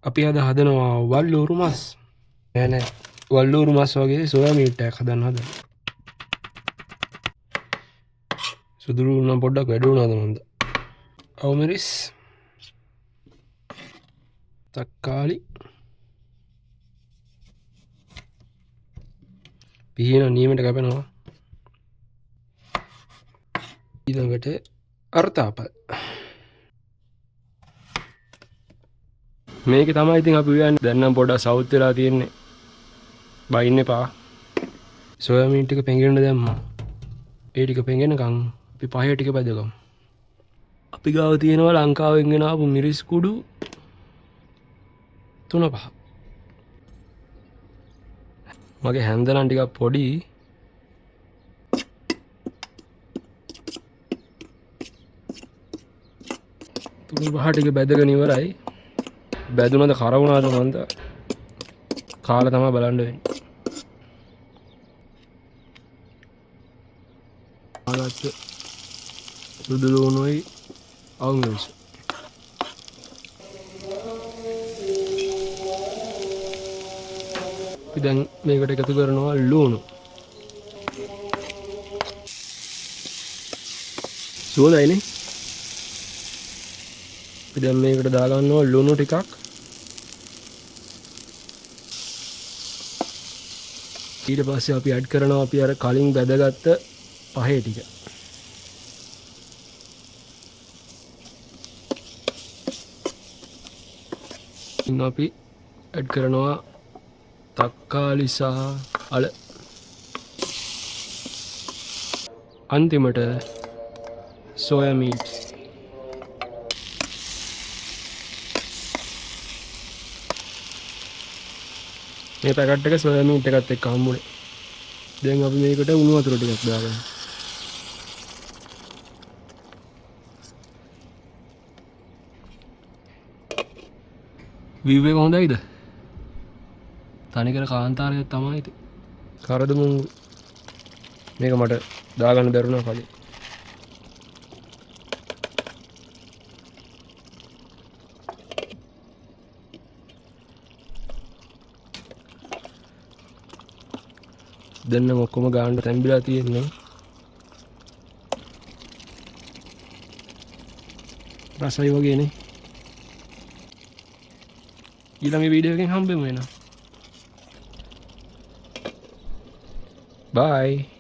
අපි අද හදනවා වල්ලූරු මස්. නෑ වල්ලූරු මස් වගේ සෝයා මීට් එකක් හදන්න හදනවා. සුදුළු නම් පොඩ්ඩක් වැඩි වුණාද මන්ද. අවුමිරිස්, තක්කාලි, පිහින නියමට කැපෙනවා. ඊළඟට අර්තාපල්. මේක තමයි ඉතින් අපි උයන්නේ. දැන් නම් පොඩ්ඩක් සවුත් වෙලා තියෙන්නේ. බයින්න එපා. සෝයා මීට් ටික පෙඟෙන්න දැම්මා. ඒ ටික පෙඟෙනකන් අපි පහේ ටික බැදගමු. අපි ගාව තියෙනවා ලංකාවෙන් ගෙන ආපු මිරිස් කුඩු 3-5. මගේ හැන්දලන් ටිකක් පොඩි. තුනි පහ ටික බැදගෙන ඉවරයි. බැදුනද කර වුණාද මන්ද කාලා තමයි බලන්න වෙන්නේ. ආගත්ත සුදු ලුණුයි අවුමිරිස්. අපි දැන් මේකට එකතු කරනවා ලුණු. සුවඳයිනේ. අපි දැන් මේකට දාගන්නවා ලුණු ටිකක්. ඊට පස්සේ අපි ඇඩ් කරනවා අපි අර කලින් බැදගත්ත පහේ ටික. ඉන්න අපි ඇඩ් කරනවා තක්කාලි සහ අල. අන්තිමට සෝයා මීට්. මේ පැකට් එක සෝයා මීට් එකත් එක්ක හම්බුනේ. දැන් අපි මේකට උණු වතුර ටිකක් දාගන්න. වීව් එක හොඳයිද? තනිකර කාන්තාරයක් තමයි ඉතින්. කරදමුන් මේක මට දාගන්න බැරුණා කලින්. දැන් නම් ඔක්කොම ගාන්න තැම්බිලා තියෙන්නේ. රසයි වගේනේ. ඊළඟ වීඩියෝ එකෙන් හම්බෙමු එනවා. Bye.